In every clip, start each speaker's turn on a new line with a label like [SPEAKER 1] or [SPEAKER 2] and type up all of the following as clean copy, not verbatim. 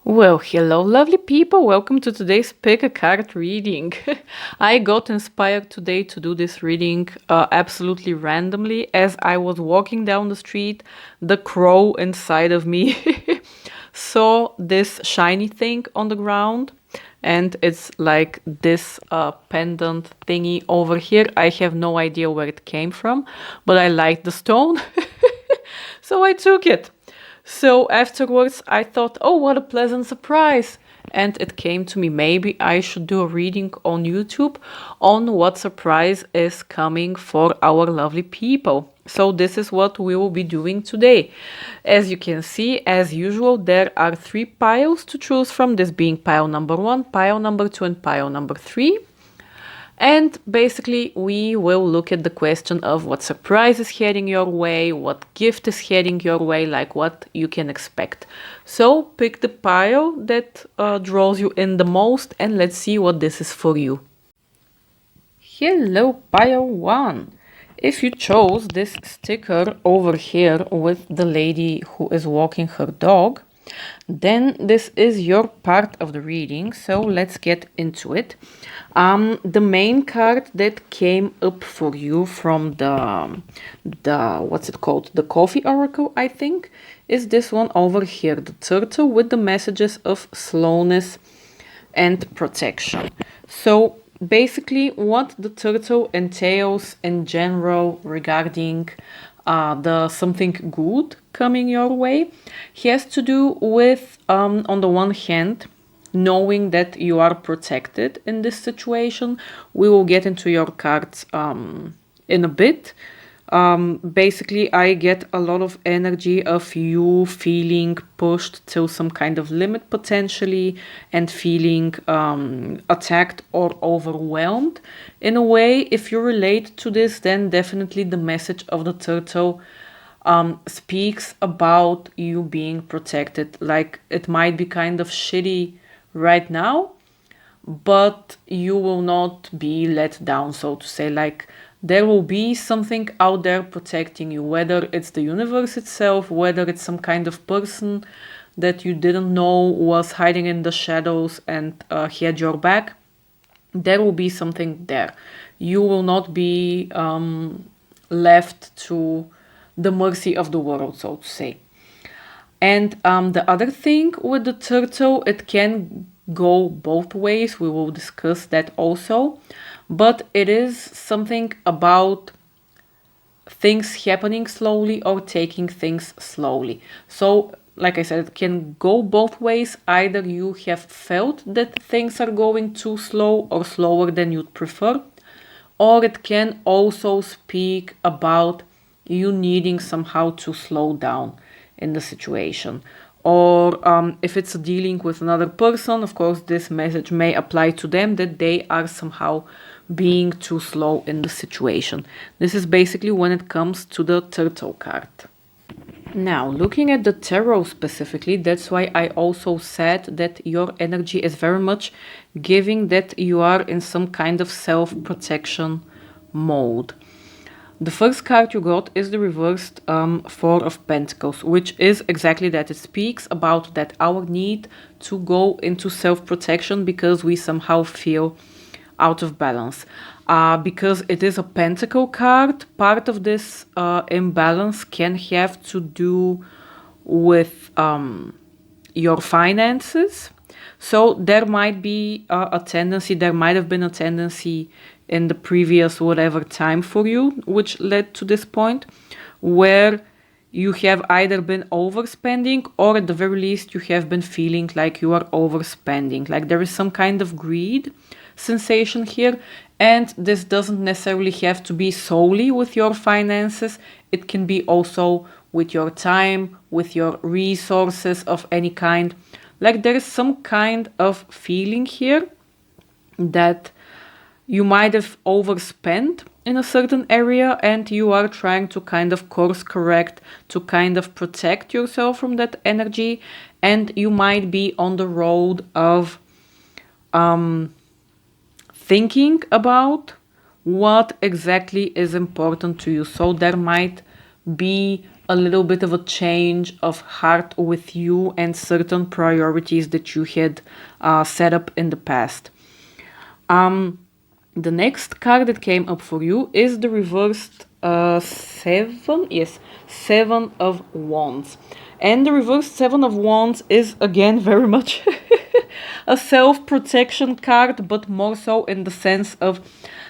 [SPEAKER 1] Well, hello, lovely people. Welcome to today's pick a card reading. I got inspired today to do this reading absolutely randomly as I was walking down the street. The crow inside of me saw this shiny thing on the ground, and it's like this pendant thingy over here. I have no idea where it came from, but I liked the stone, so I took it. So afterwards, I thought, oh, what a pleasant surprise. And it came to me, maybe I should do a reading on YouTube on what surprise is coming for our lovely people. So this is what we will be doing today. As you can see, as usual, there are 3 piles to choose from, this being pile number 1, pile number 2, and pile number 3. And basically, we will look at the question of what surprise is heading your way, what gift is heading your way, like what you can expect. So pick the pile that draws you in the most, and let's see what this is for you. Hello, pile 1. If you chose this sticker over here with the lady who is walking her dog, then this is your part of the reading, so let's get into it. The main card that came up for you from the what's it called, the coffee oracle, I think, is this one over here, the turtle with the messages of slowness and protection. So basically what the turtle entails in general regarding the something good coming your way has to do with, on the one hand, knowing that you are protected in this situation. We will get into your cards in a bit. Basically, I get a lot of energy of you feeling pushed to some kind of limit potentially and feeling attacked or overwhelmed. In a way, if you relate to this, then definitely the message of the turtle speaks about you being protected. Like, it might be kind of shitty right now, but you will not be let down, so to say. Like, there will be something out there protecting you, whether it's the universe itself, whether it's some kind of person that you didn't know was hiding in the shadows and had your back. There will be something there. You will not be left to the mercy of the world, so to say. And the other thing with the turtle, it can go both ways. We will discuss that also. But it is something about things happening slowly or taking things slowly. So, like I said, it can go both ways. Either you have felt that things are going too slow or slower than you'd prefer, or it can also speak about you needing somehow to slow down in the situation. Or if it's dealing with another person, of course, this message may apply to them, that they are somehow being too slow in the situation. This is basically when it comes to the turtle card. Now, looking at the tarot specifically, that's why I also said that your energy is very much giving that you are in some kind of self-protection mode. The first card you got is the reversed Four of Pentacles, which is exactly that. It speaks about that our need to go into self-protection because we somehow feel out of balance. Because it is a pentacle card, part of this imbalance can have to do with your finances. So there might be a tendency, there might have been a tendency in the previous whatever time for you, which led to this point, where you have either been overspending or at the very least you have been feeling like you are overspending. Like there is some kind of greed sensation here, and this doesn't necessarily have to be solely with your finances. It can be also with your time, with your resources of any kind. Like there is some kind of feeling here that you might have overspent in a certain area and you are trying to kind of course correct to kind of protect yourself from that energy, and you might be on the road of thinking about what exactly is important to you. So there might be a little bit of a change of heart with you and certain priorities that you had set up in the past. The next card that came up for you is the reversed Seven of Wands. And the reversed Seven of Wands is again very much a self-protection card, but more so in the sense of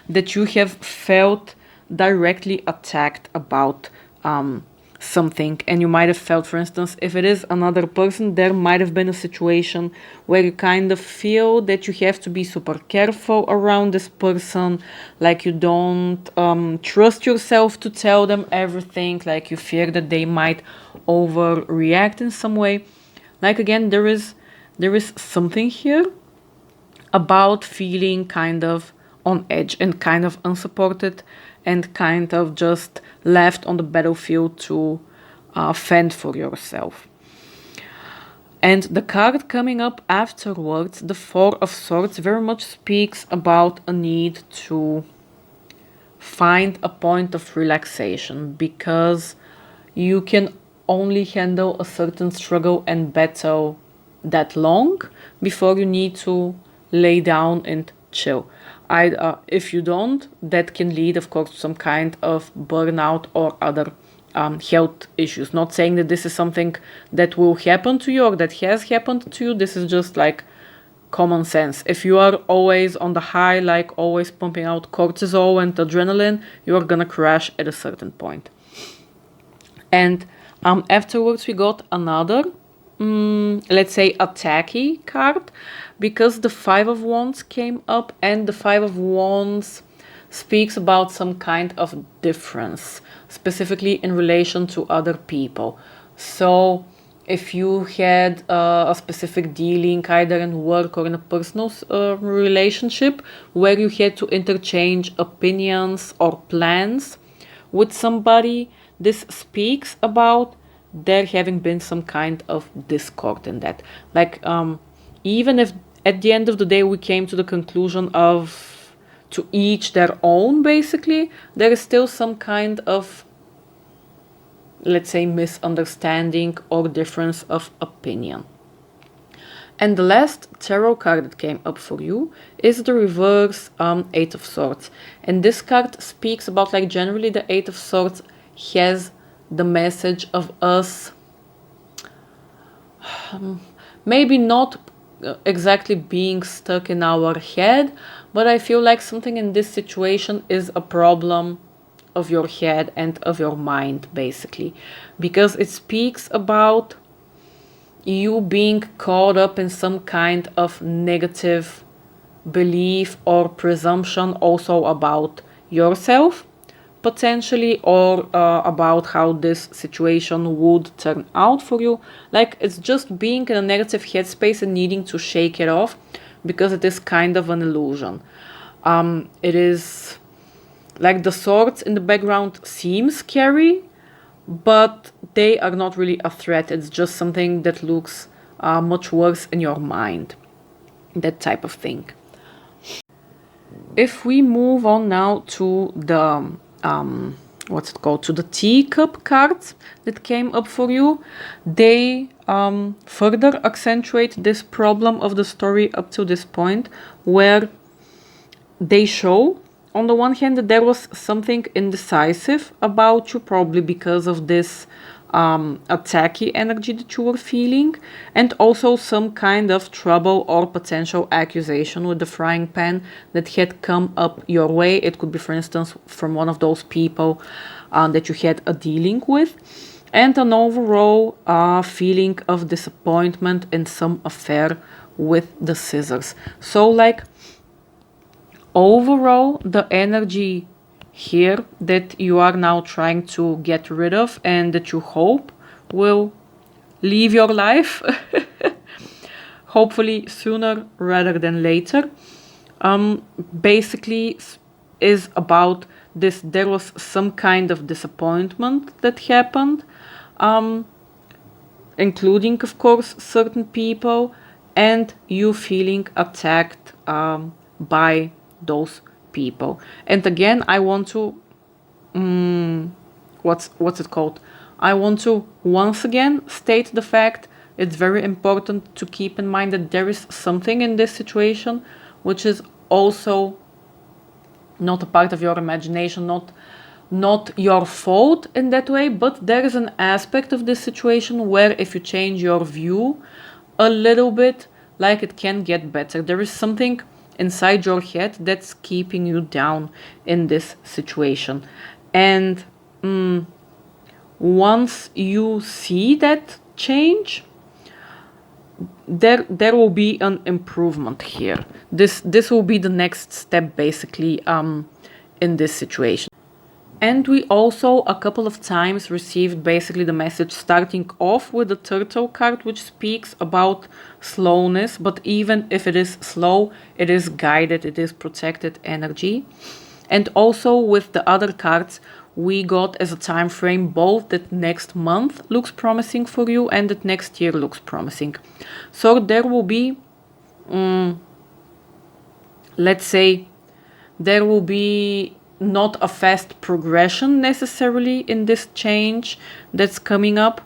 [SPEAKER 1] that you have felt directly attacked about something, and you might have felt, for instance, if it is another person, there might have been a situation where you kind of feel that you have to be super careful around this person, like you don't trust yourself to tell them everything, like you fear that they might overreact in some way. Like again, there is something here about feeling kind of on edge and kind of unsupported and kind of just left on the battlefield to fend for yourself. And the card coming up afterwards, the Four of Swords, very much speaks about a need to find a point of relaxation, because you can only handle a certain struggle and battle that long before you need to lay down and chill. If you don't, that can lead, of course, to some kind of burnout or other health issues. Not saying that this is something that will happen to you or that has happened to you. This is just like common sense. If you are always on the high, like always pumping out cortisol and adrenaline, you are gonna crash at a certain point. And afterwards we got another, let's say, attacky card, because the Five of Wands came up, and the Five of Wands speaks about some kind of difference, specifically in relation to other people. So if you had a specific dealing either in work or in a personal relationship where you had to interchange opinions or plans with somebody, this speaks about there having been some kind of discord in that. Like, even if at the end of the day we came to the conclusion of to each their own, basically, there is still some kind of, let's say, misunderstanding or difference of opinion. And the last tarot card that came up for you is the reverse Eight of Swords. And this card speaks about, like, generally the Eight of Swords has the message of us maybe not exactly being stuck in our head, but I feel like something in this situation is a problem of your head and of your mind, basically, because it speaks about you being caught up in some kind of negative belief or presumption also about yourself, potentially, or about how this situation would turn out for you. Like, it's just being in a negative headspace and needing to shake it off, because it is kind of an illusion. It is like the swords in the background seem scary, but they are not really a threat. It's just something that looks much worse in your mind, that type of thing. If we move on now to the to the teacup cards that came up for you, they further accentuate this problem of the story up to this point, where they show, on the one hand, that there was something indecisive about you, probably because of this attacky energy that you were feeling, and also some kind of trouble or potential accusation with the frying pan that had come up your way. It could be, for instance, from one of those people that you had a dealing with, and an overall feeling of disappointment in some affair with the scissors. So, like, overall, the energy here that you are now trying to get rid of and that you hope will leave your life, hopefully sooner rather than later, basically is about this. There was some kind of disappointment that happened, including, of course, certain people, and you feeling attacked by those people. And again, I want to what's it called, I want to once again state the fact it's very important to keep in mind that there is something in this situation which is also not a part of your imagination, not your fault in that way, but there is an aspect of this situation where if you change your view a little bit, like, it can get better. There is something inside your head that's keeping you down in this situation. And once you see that change, there will be an improvement here. This will be the next step basically in this situation. And we also a couple of times received basically the message starting off with the turtle card, which speaks about slowness, but even if it is slow, it is guided, it is protected energy. And also with the other cards, we got as a time frame both that next month looks promising for you and that next year looks promising. So there will be, let's say, there will be not a fast progression necessarily in this change that's coming up,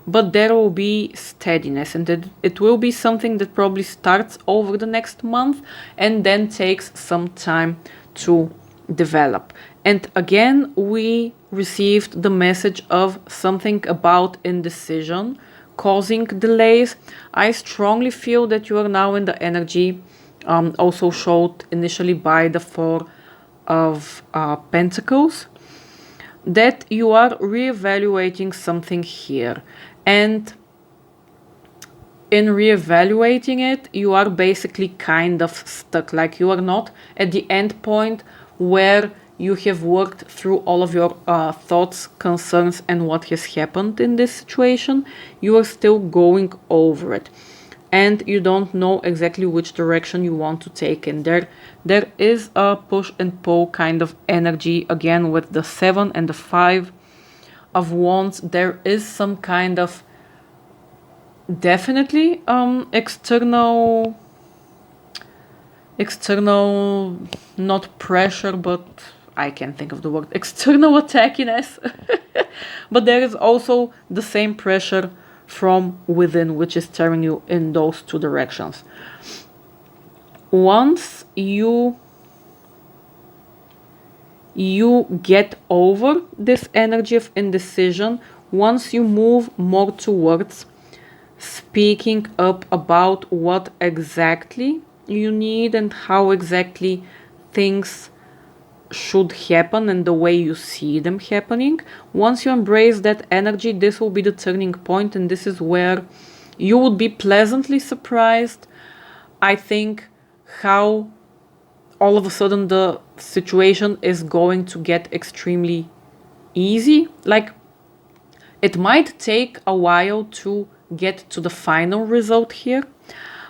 [SPEAKER 1] but there will be steadiness, and it will be something that probably starts over the next month and then takes some time to develop. And again, we received the message of something about indecision causing delays. I strongly feel that you are now in the energy, also showed initially by the Four of Pentacles, that you are reevaluating something here. And in reevaluating it, you are basically kind of stuck. Like, you are not at the end point where you have worked through all of your thoughts, concerns, and what has happened in this situation. You are still going over it, and you don't know exactly which direction you want to take. And there is a push and pull kind of energy again with the 7 and the 5 of Wands. There is some kind of definitely external, not pressure, but I can't think of the word, external attackiness. But there is also the same pressure from within, which is tearing you in those two directions. Once you get over this energy of indecision, once you move more towards speaking up about what exactly you need and how exactly things should happen and the way you see them happening, once you embrace that energy, this will be the turning point, and this is where you would be pleasantly surprised, I think, how all of a sudden the situation is going to get extremely easy. Like, it might take a while to get to the final result here,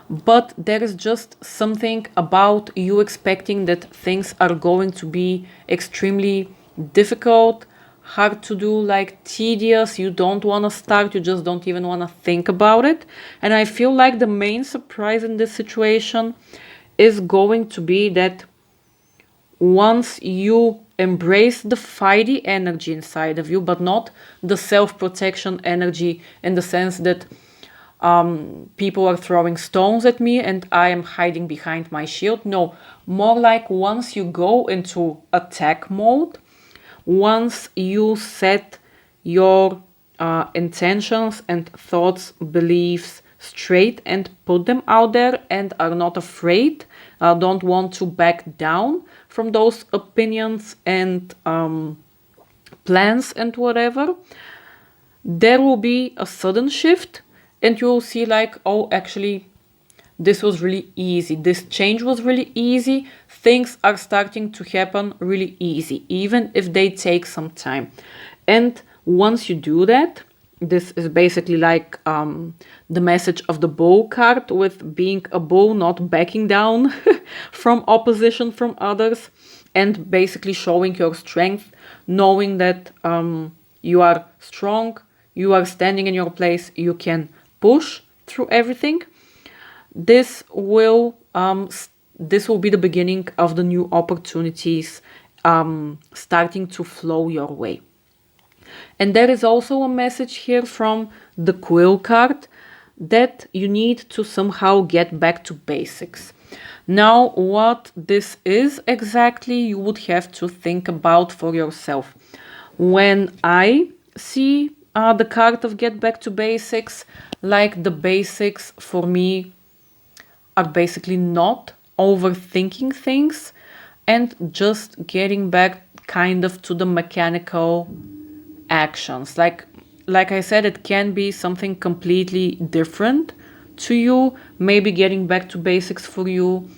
[SPEAKER 1] but there is just something about you expecting that things are going to be extremely difficult, hard to do, like tedious. You don't want to start, you just don't even want to think about it. And I feel like the main surprise in this situation is going to be that once you embrace the fighty energy inside of you, but not the self-protection energy in the sense that people are throwing stones at me and I am hiding behind my shield. No, more like once you go into attack mode, once you set your intentions and thoughts, beliefs straight and put them out there and are not afraid, don't want to back down from those opinions and plans and whatever, there will be a sudden shift. And you will see like, oh, actually, this was really easy. This change was really easy. Things are starting to happen really easy, even if they take some time. And once you do that, this is basically like the message of the bull card, with being a bull, not backing down from opposition from others, and basically showing your strength, knowing that you are strong, you are standing in your place, you can push through everything. This will be the beginning of the new opportunities starting to flow your way. And there is also a message here from the Quill card that you need to somehow get back to basics. Now, what this is exactly, you would have to think about for yourself. When I see the card of get back to basics, like the basics for me are basically not overthinking things and just getting back kind of to the mechanical actions. Like I said, it can be something completely different to you. Maybe getting back to basics for you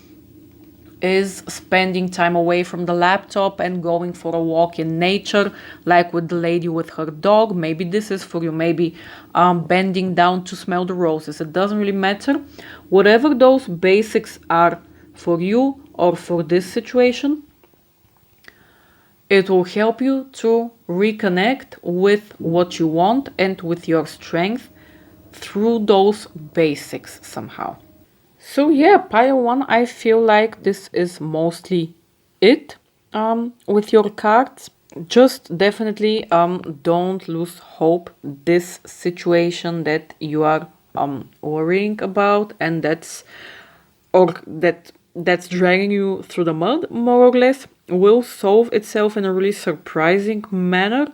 [SPEAKER 1] is spending time away from the laptop and going for a walk in nature, like with the lady with her dog. Maybe this is for you. Maybe bending down to smell the roses. It doesn't really matter. Whatever those basics are for you or for this situation, it will help you to reconnect with what you want and with your strength through those basics somehow. So yeah, pile 1, I feel like this is mostly it with your cards. Just definitely don't lose hope. This situation that you are worrying about and that's dragging you through the mud, more or less, will solve itself in a really surprising manner.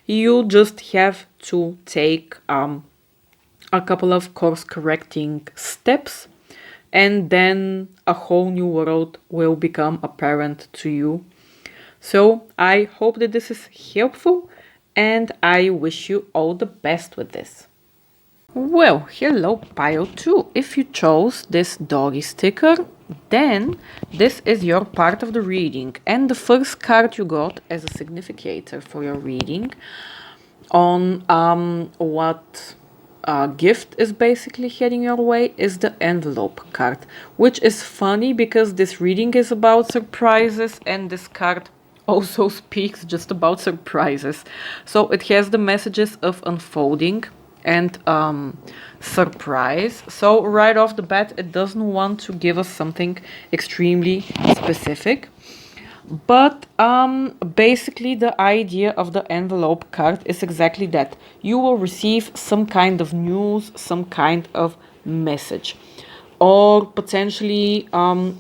[SPEAKER 1] You just have to take a couple of course correcting steps, and then a whole new world will become apparent to you. So I hope that this is helpful, and I wish you all the best with this. Well, hello pile 2. If you chose this doggy sticker, then this is your part of the reading. And the first card you got as a significator for your reading on what gift is basically heading your way is the envelope card, which is funny because this reading is about surprises and this card also speaks just about surprises. So it has the messages of unfolding and surprise. So right off the bat, it doesn't want to give us something extremely specific. But basically the idea of the envelope card is exactly that. You will receive some kind of news, some kind of message. Or potentially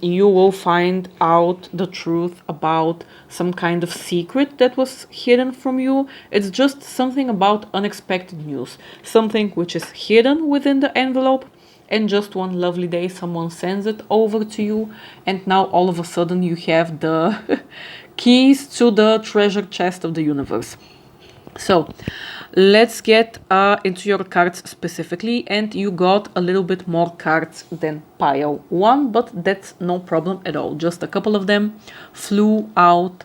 [SPEAKER 1] you will find out the truth about some kind of secret that was hidden from you. It's just something about unexpected news. Something which is hidden within the envelope, and just one lovely day someone sends it over to you, and now all of a sudden you have the keys to the treasure chest of the universe. So let's get into your cards specifically, and you got a little bit more cards than pile 1, but that's no problem at all. Just a couple of them flew out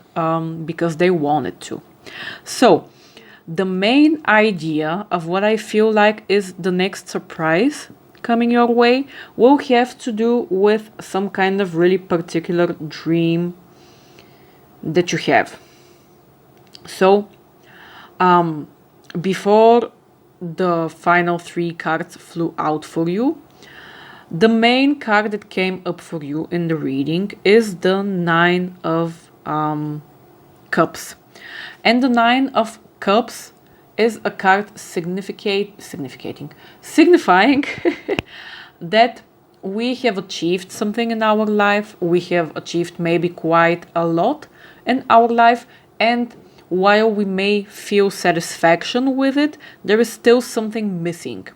[SPEAKER 1] because they wanted to. So the main idea of what I feel like is the next surprise coming your way will have to do with some kind of really particular dream that you have. So before the final 3 cards flew out for you, the main card that came up for you in the reading is the 9 of Cups. And the 9 of Cups is a card signifying that we have achieved something in our life. We have achieved maybe quite a lot in our life, and while we may feel satisfaction with it, there is still something missing.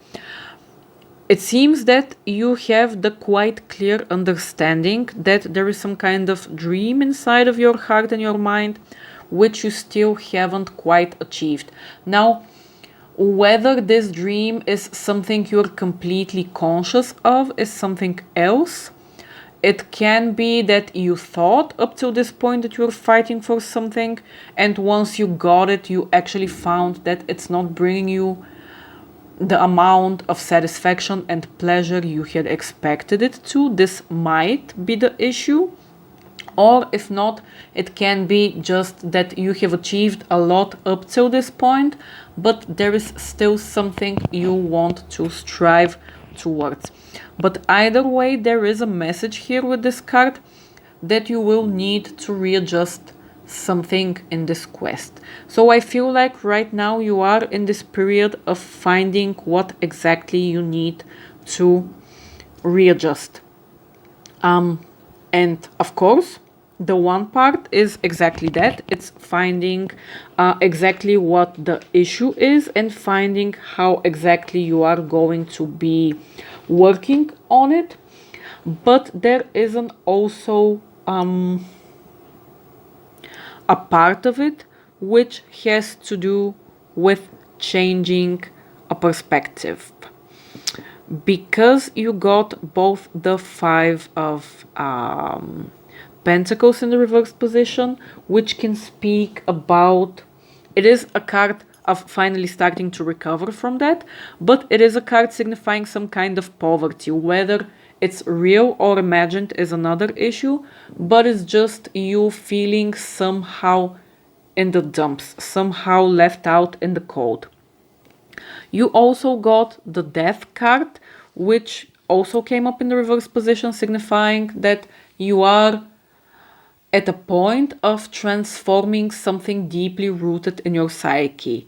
[SPEAKER 1] It seems that you have the quite clear understanding that there is some kind of dream inside of your heart and your mind which you still haven't quite achieved. Now, whether this dream is something you're completely conscious of is something else. It can be that you thought up to this point that you're fighting for something, and once you got it, you actually found that it's not bringing you the amount of satisfaction and pleasure you had expected it to. This might be the issue. Or if not, it can be just that you have achieved a lot up till this point, but there is still something you want to strive towards. But either way, there is a message here with this card that you will need to readjust something in this quest. So I feel like right now you are in this period of finding what exactly you need to readjust. And of course, the one part is exactly that. It's finding exactly what the issue is and finding how exactly you are going to be working on it. But there isn't also a part of it which has to do with changing a perspective. Because you got both the Five of Pentacles in the reversed position, which can speak about, it is a card of finally starting to recover from that, but it is a card signifying some kind of poverty. Whether it's real or imagined is another issue, but it's just you feeling somehow in the dumps, somehow left out in the cold. You also got the Death card, which also came up in the reverse position, signifying that you are at a point of transforming something deeply rooted in your psyche.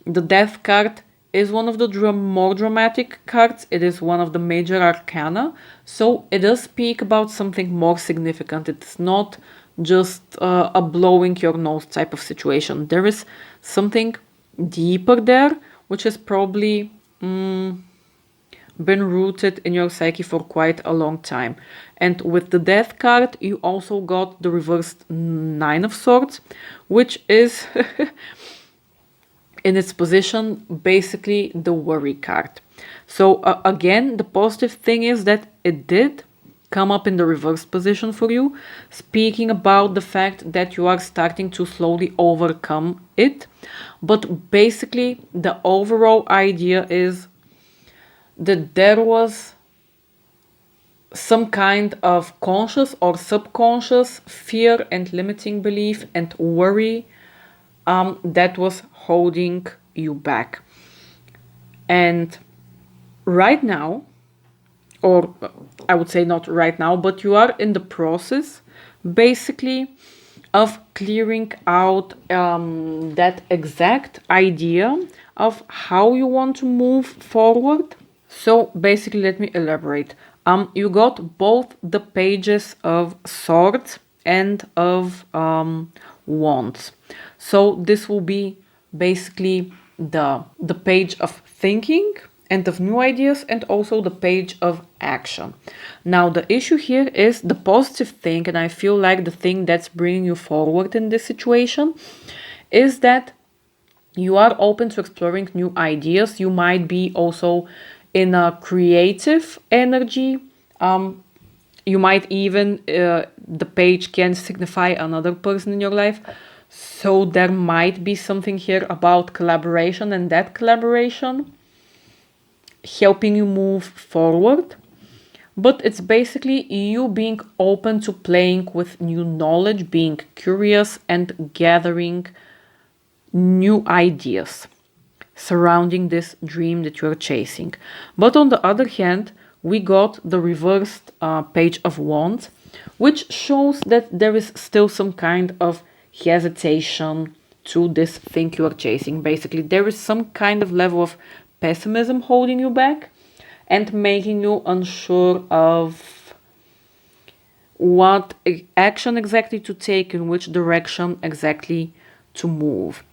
[SPEAKER 1] The Death card is one of the more dramatic cards. It is one of the major arcana, so it does speak about something more significant. It's not just a blowing your nose type of situation. There is something deeper there, which has probably been rooted in your psyche for quite a long time. And with the Death card, you also got the reversed Nine of Swords, which is in its position basically the worry card. So again, the positive thing is that it did come up in the reverse position for you, speaking about the fact that you are starting to slowly overcome it. But basically, the overall idea is that there was some kind of conscious or subconscious fear and limiting belief and worry that was holding you back. And right now, or I would say not right now, but you are in the process basically of clearing out that exact idea of how you want to move forward. So basically, let me elaborate. You got both the pages of swords and of wands. So this will be basically the page of thinking and of new ideas, and also the page of action. Now the issue here is the positive thing, and I feel like the thing that's bringing you forward in this situation is that you are open to exploring new ideas. You might be also in a creative energy. You might even, the page can signify another person in your life. So there might be something here about collaboration, and that collaboration helping you move forward. But it's basically you being open to playing with new knowledge, being curious and gathering new ideas surrounding this dream that you're chasing. But on the other hand, we got the reversed page of wands, which shows that there is still some kind of hesitation to this thing you are chasing. Basically, there is some kind of level of pessimism holding you back and making you unsure of what action exactly to take, in which direction exactly to move.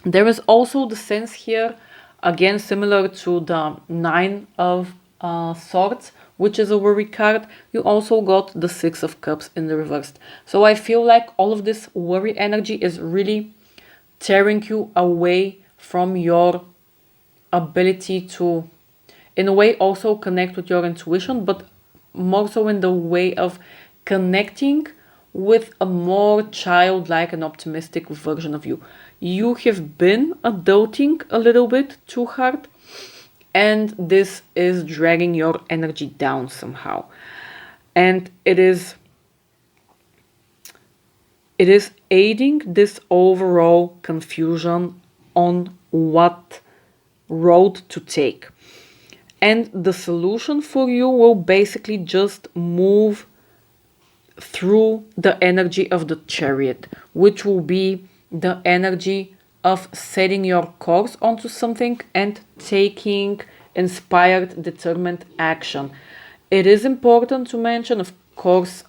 [SPEAKER 1] There is also the sense here, again similar to the Nine of Swords, which is a worry card. You also got the Six of Cups in the reverse. So I feel like all of this worry energy is really tearing you away from your ability to, in a way, also connect with your intuition, but more so in the way of connecting with a more childlike and optimistic version of you. You have been adulting a little bit too hard, and this is dragging your energy down somehow. And it is aiding this overall confusion on what road to take. And the solution for you will basically just move through the energy of the Chariot, which will be the energy of setting your course onto something and taking inspired, determined action. It is important to mention, of course,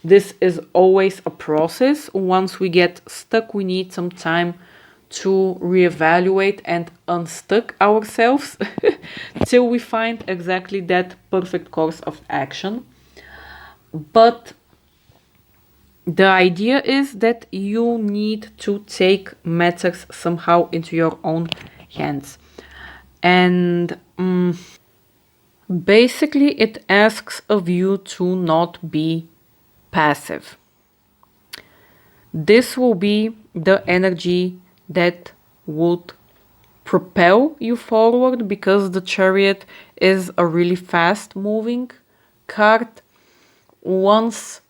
[SPEAKER 1] this is always a process. Once we get stuck, we need some time to reevaluate and unstuck ourselves till we find exactly that perfect course of action. But the idea is that you need to take matters somehow into your own hands. And basically, it asks of you to not be passive. This will be the energy that would propel you forward, because the Chariot is a really fast moving card. Once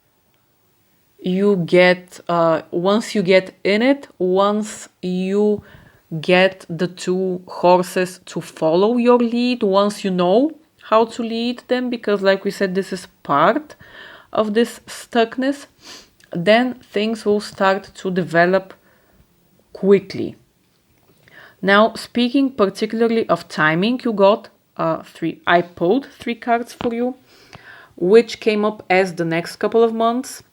[SPEAKER 1] you get in it, once you get the two horses to follow your lead, once you know how to lead them, because like we said, this is part of this stuckness, then things will start to develop quickly. Now, speaking particularly of timing, you got I pulled 3 cards for you, which came up as the next couple of months.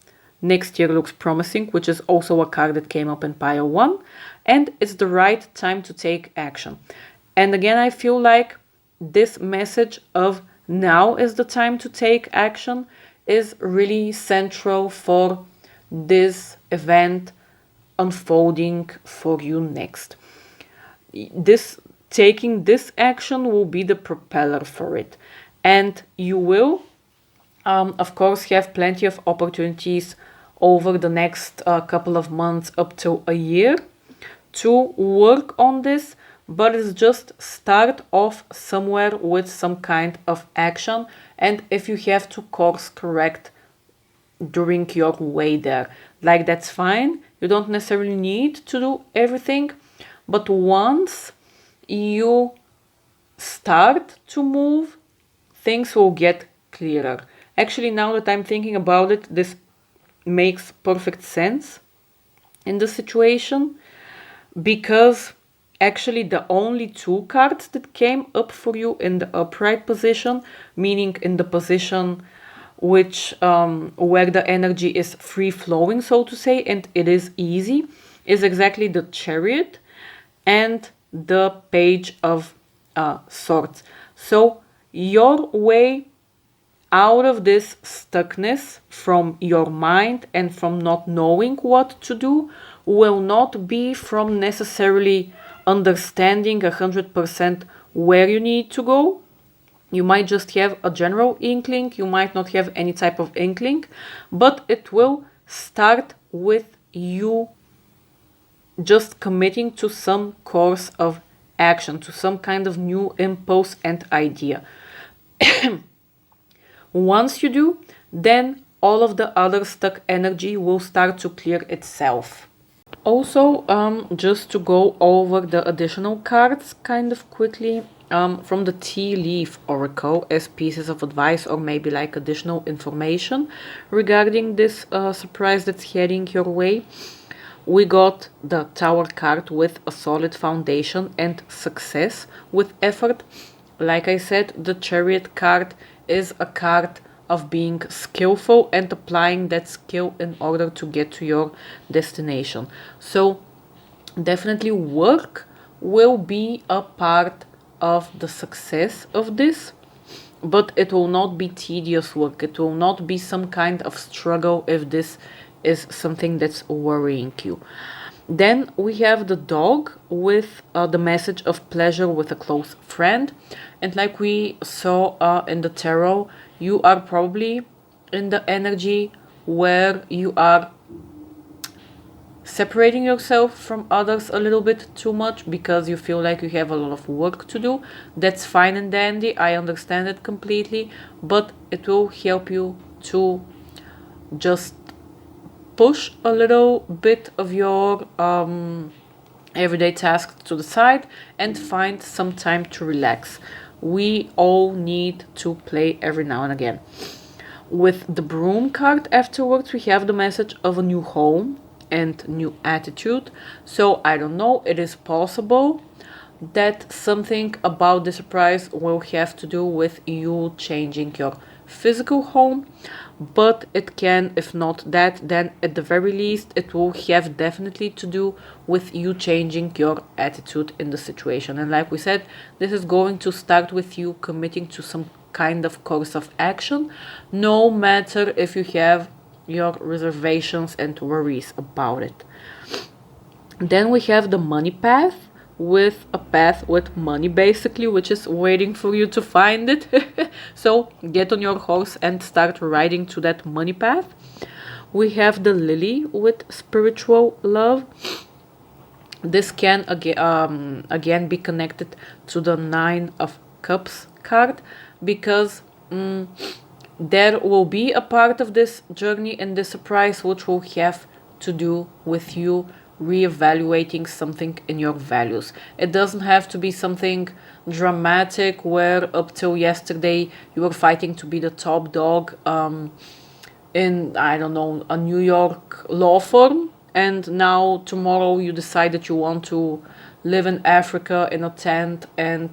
[SPEAKER 1] Next year looks promising, which is also a card that came up in pile 1, and it's the right time to take action. And again, I feel like this message of now is the time to take action is really central for this event unfolding for you next. Taking this action will be the propeller for it, and you will of course have plenty of opportunities over the next couple of months up to a year to work on this, but it's just start off somewhere with some kind of action. And if you have to course correct during your way there, like, that's fine. You don't necessarily need to do everything, but once you start to move, things will get clearer. Actually, now that I'm thinking about it, this makes perfect sense in the situation, because actually the only 2 cards that came up for you in the upright position, meaning in the position which where the energy is free flowing, so to say, and it is easy, is exactly the Chariot and the Page of Swords. So your way out of this stuckness from your mind and from not knowing what to do will not be from necessarily understanding 100% where you need to go. You might just have a general inkling, you might not have any type of inkling, but it will start with you just committing to some course of action, to some kind of new impulse and idea. Once you do, then all of the other stuck energy will start to clear itself. Also, just to go over the additional cards kind of quickly, from the Tea Leaf Oracle as pieces of advice or maybe like additional information regarding this surprise that's heading your way. We got the Tower card with a solid foundation and success with effort. Like I said, the Chariot card is a card of being skillful and applying that skill in order to get to your destination. So definitely work will be a part of the success of this, but it will not be tedious work. It will not be some kind of struggle if this is something that's worrying you. Then we have the dog with the message of pleasure with a close friend. And like we saw in the tarot, you are probably in the energy where you are separating yourself from others a little bit too much because you feel like you have a lot of work to do. That's fine and dandy, I understand it completely, but it will help you to just push a little bit of your everyday tasks to the side and find some time to relax. We all need to play every now and again. With the broom card afterwards, we have the message of a new home and new attitude. So I don't know, it is possible that something about the surprise will have to do with you changing your physical home, but it can, if not that, then at the very least it will have definitely to do with you changing your attitude in the situation. And like we said, this is going to start with you committing to some kind of course of action, no matter if you have your reservations and worries about it. Then we have the money path, with a path with money basically, which is waiting for you to find it. So get on your horse and start riding to that money path. We have the lily with spiritual love. This can again be connected to the 9 of Cups card, because there will be a part of this journey and this surprise which will have to do with you reevaluating something in your values. It doesn't have to be something dramatic where up till yesterday you were fighting to be the top dog in, I don't know, a New York law firm, and now tomorrow you decide that you want to live in Africa in a tent and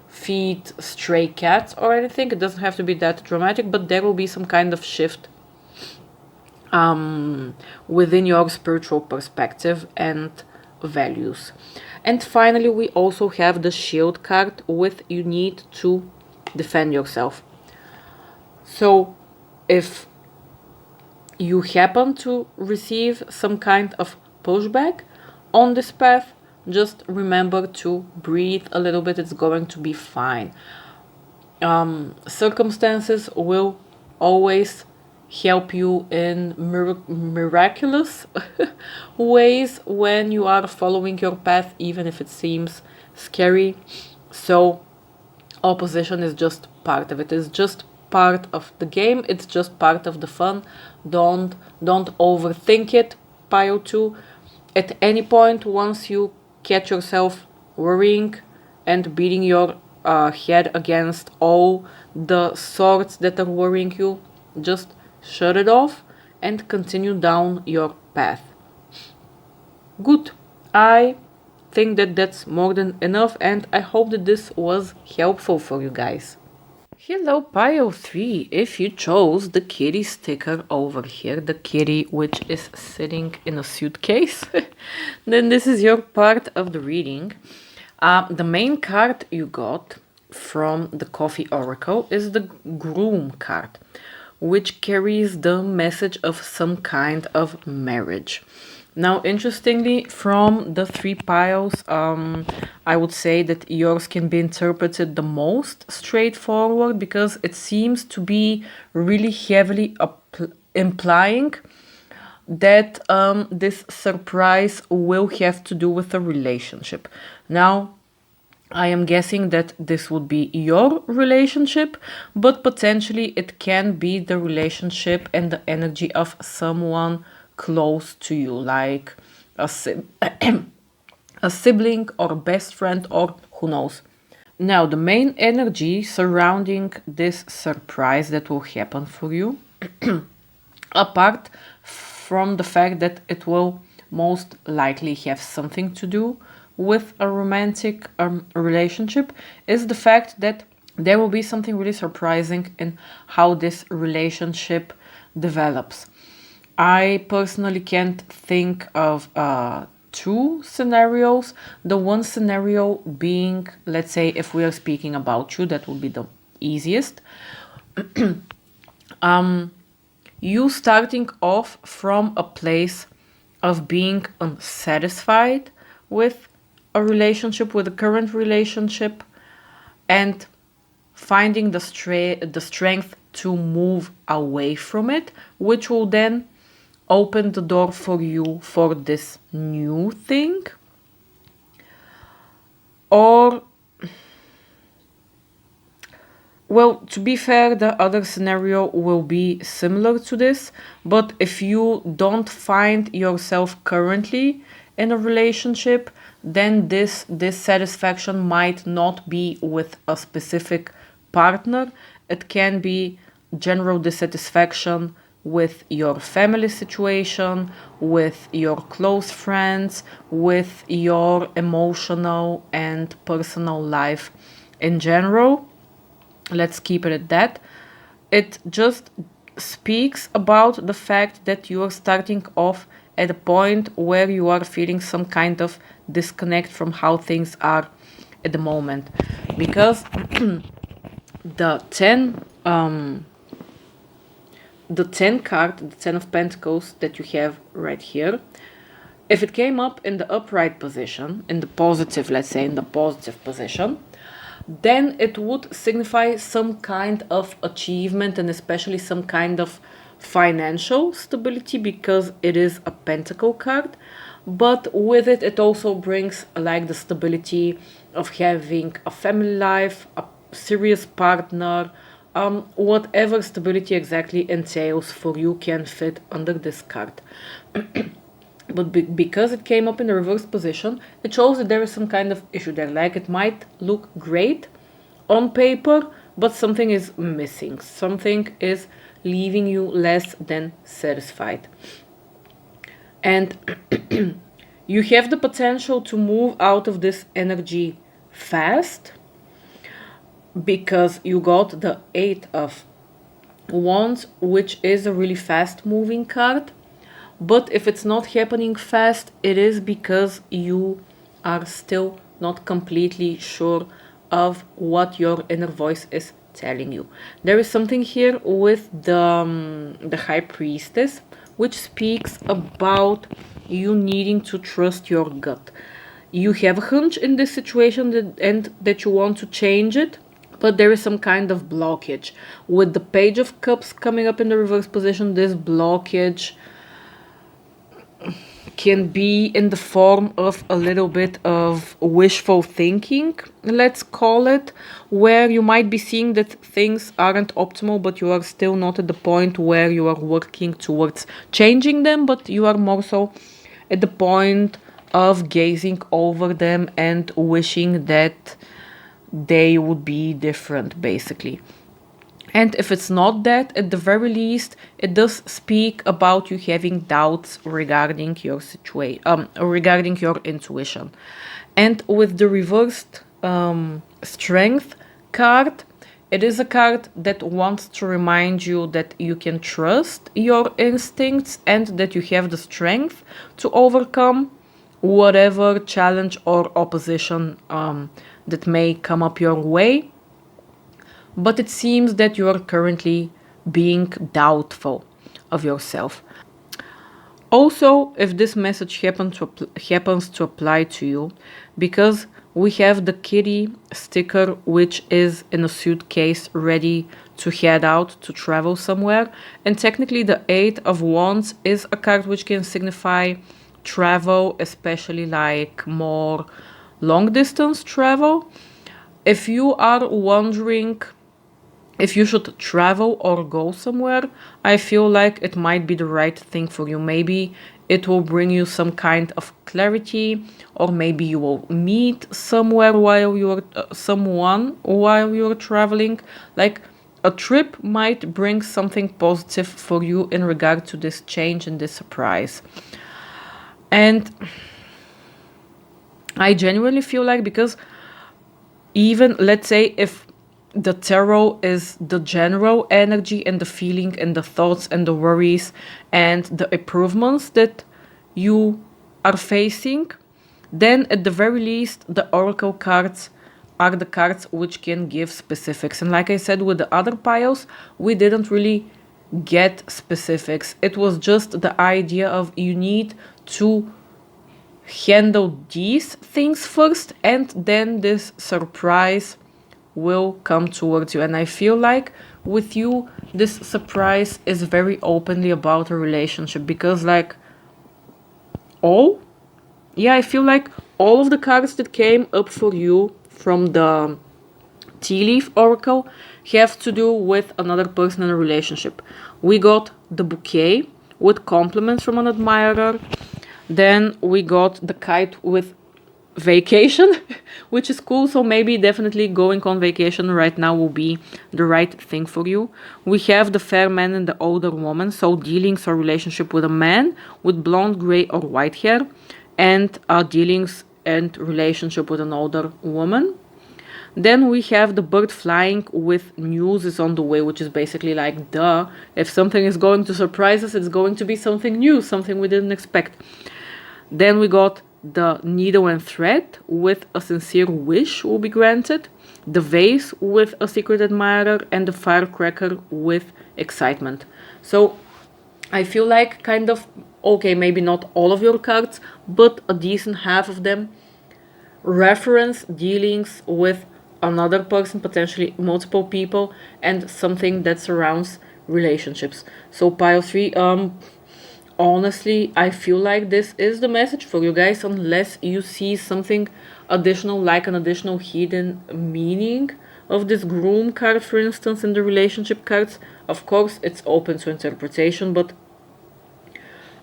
[SPEAKER 1] feed stray cats or anything. It doesn't have to be that dramatic, but there will be some kind of shift within your spiritual perspective and values. And finally, we also have the shield card with you need to defend yourself. So if you happen to receive some kind of pushback on this path, just remember to breathe a little bit. It's going to be fine. Circumstances will always help you in miraculous ways when you are following your path, even if it seems scary. So opposition is just part of it. It's just part of the game. It's just part of the fun. Don't overthink it. Pile 2. At any point, once you catch yourself worrying and beating your head against all the swords that are worrying you, just shut it off and continue down your path. Good. I think that that's more than enough, and I hope that this was helpful for you guys. Hello, pile 3. If you chose the kitty sticker over here, the kitty which is sitting in a suitcase, then this is your part of the reading. The main card you got from the Coffee Oracle is the Groom card, which carries the message of some kind of marriage. Now, interestingly, from the 3 piles, I would say that yours can be interpreted the most straightforward, because it seems to be really heavily implying that this surprise will have to do with a relationship. Now, I am guessing that this would be your relationship, but potentially it can be the relationship and the energy of someone close to you, like a sibling or a best friend, or who knows. Now, the main energy surrounding this surprise that will happen for you, apart from the fact that it will most likely have something to do with a romantic relationship, is the fact that there will be something really surprising in how this relationship develops. I personally can't think of 2 scenarios. The one scenario being, let's say, if we are speaking about you, that would be the easiest. You starting off from a place of being unsatisfied with a relationship, with a current relationship, and finding the strength to move away from it, which will then open the door for you for this new thing. Or, well, to be fair, the other scenario will be similar to this, but if you don't find yourself currently in a relationship, then this satisfaction might not be with a specific partner. It can be general dissatisfaction with your family situation, with your close friends, with your emotional and personal life in general. Let's keep it at that. It just speaks about the fact that you are starting off at a point where you are feeling some kind of disconnect from how things are at the moment. Because the 10 card, the 10 of Pentacles that you have right here, if it came up in the upright position, in the positive, let's say in the positive position, then it would signify some kind of achievement and especially some kind of financial stability, because it is a pentacle card. But with it, it also brings like the stability of having a family life, a serious partner, whatever stability exactly entails for you can fit under this card. But because it came up in the reverse position, it shows that there is some kind of issue there. Like, it might look great on paper, but something is missing. Something is leaving you less than satisfied. And you have the potential to move out of this energy fast, because you got the 8 of Wands, which is a really fast moving card. But if it's not happening fast, it is because you are still not completely sure of what your inner voice is telling you. There is something here with the High Priestess, which speaks about you needing to trust your gut. You have a hunch in this situation and that you want to change it, but there is some kind of blockage. With the Page of Cups coming up in the reverse position, this blockage can be in the form of a little bit of wishful thinking, let's call it, where you might be seeing that things aren't optimal, but you are still not at the point where you are working towards changing them, but you are more so at the point of gazing over them and wishing that they would be different, basically. And if it's not that, at the very least, it does speak about you having doubts regarding your situation, regarding your intuition. And with the reversed Strength card, it is a card that wants to remind you that you can trust your instincts and that you have the strength to overcome whatever challenge or opposition that may come up your way. But it seems that you are currently being doubtful of yourself. Also, if this message happens to apply to you, because we have the kitty sticker, which is in a suitcase ready to head out to travel somewhere, and technically the 8 of Wands is a card which can signify travel, especially like more long distance travel. If you are wondering if you should travel or go somewhere, I feel like it might be the right thing for you. Maybe it will bring you some kind of clarity, or maybe you will meet somewhere while you're someone while you're traveling. Like, a trip might bring something positive for you in regard to this change and this surprise. And I genuinely feel like, because even, let's say, if the tarot is the general energy and the feeling and the thoughts and the worries and the improvements that you are facing, then at the very least the oracle cards are the cards which can give specifics. And like I said, with the other piles, we didn't really get specifics. It was just the idea of you need to handle these things first, and then this surprise will come towards you. And I feel like with you, this surprise is very openly about a relationship, because like I feel like all of the cards that came up for you from the tea leaf oracle have to do with another person in a relationship. We got the bouquet with compliments from an admirer. Then we got the kite with vacation, which is cool. So maybe definitely going on vacation right now will be the right thing for you. We have the fair man and the older woman, so dealings or relationship with a man with blonde, gray or white hair, and dealings and relationship with an older woman. Then we have the bird flying with news is on the way, which is basically like, duh, if something is going to surprise us, it's going to be something new, something we didn't expect. Then we got the needle and thread with a sincere wish will be granted, the vase with a secret admirer, and the firecracker with excitement. So I feel like kind of, okay, maybe not all of your cards, but a decent half of them reference dealings with another person, potentially multiple people, and something that surrounds relationships. So pile 3, honestly, I feel like this is the message for you guys, unless you see something additional, like an additional hidden meaning of this groom card, for instance, in the relationship cards. Of course, it's open to interpretation, but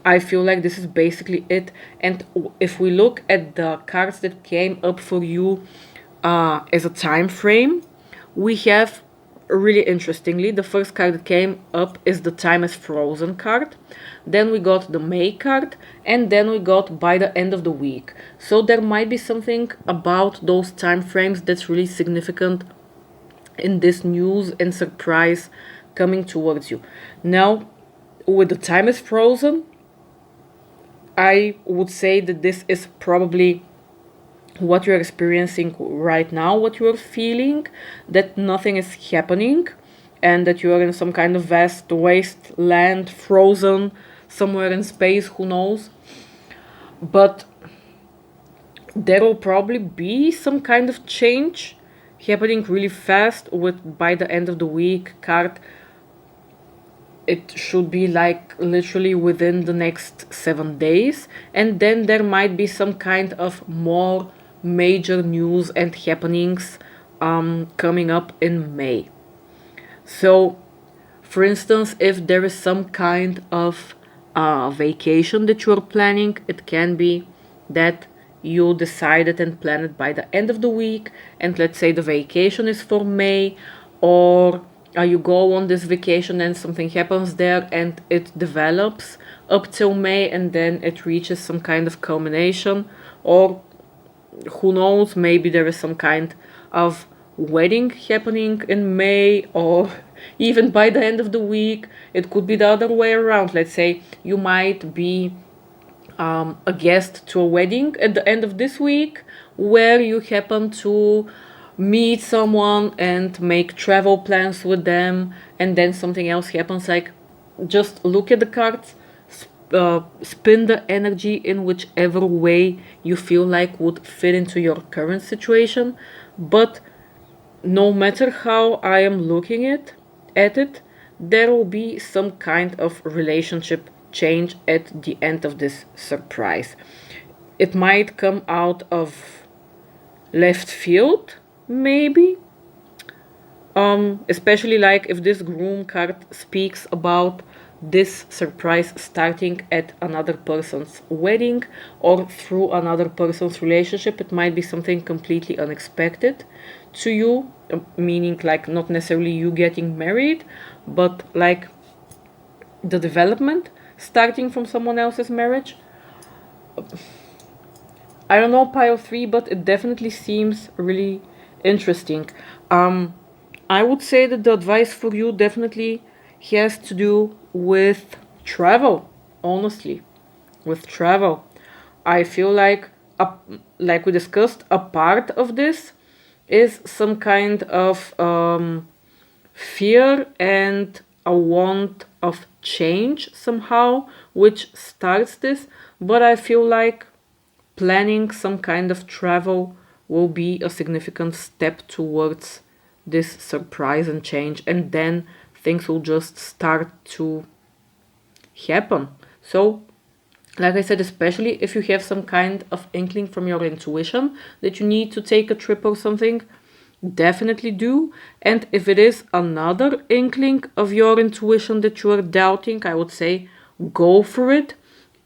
[SPEAKER 1] I feel like this is basically it. And if we look at the cards that came up for you as a time frame, we have, really interestingly, the first card that came up is the Time is Frozen card. Then we got the May card, and then we got by the end of the week. So there might be something about those time frames that's really significant in this news and surprise coming towards you. Now, with the Time is Frozen, I would say that this is probably what you're experiencing right now, what you're feeling, that nothing is happening, and that you're in some kind of vast wasteland, frozen, somewhere in space, who knows. But there will probably be some kind of change happening really fast with by the end of the week card. It should be like literally within the next 7 days, and then there might be some kind of more major news and happenings coming up in May. So, for instance, if there is some kind of vacation that you're planning, it can be that you decided and planned it by the end of the week, and let's say the vacation is for May, or you go on this vacation and something happens there and it develops up till May, and then it reaches some kind of culmination, or who knows, maybe there is some kind of wedding happening in May, or even by the end of the week. It could be the other way around. Let's say you might be a guest to a wedding at the end of this week, where you happen to meet someone and make travel plans with them, and then something else happens. Like, just look at the cards, spin the energy in whichever way you feel like would fit into your current situation. But no matter how I am looking at it, there will be some kind of relationship change at the end of this surprise. It might come out of left field, maybe. Especially like if this groom card speaks about this surprise starting at another person's wedding or through another person's relationship. It might be something completely unexpected to you, meaning like not necessarily you getting married, but like the development starting from someone else's marriage. I don't know, pile 3, but it definitely seems really interesting. I would say that the advice for you definitely has to do with travel, honestly. With travel. I feel like we discussed, a part of this is some kind of fear and a want of change somehow, which starts this. But I feel like planning some kind of travel will be a significant step towards this surprise and change, and then things will just start to happen. So, like I said, especially if you have some kind of inkling from your intuition that you need to take a trip or something, definitely do. And if it is another inkling of your intuition that you are doubting, I would say go for it.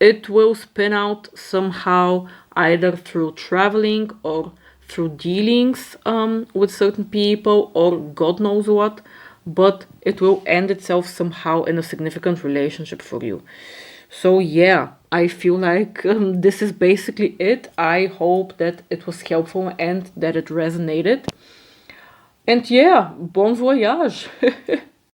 [SPEAKER 1] it will spin out somehow, either through traveling or through dealings with certain people, or God knows what, but it will end itself somehow in a significant relationship for you. So yeah, I feel like this is basically it. I hope that it was helpful and that it resonated. And yeah, bon voyage.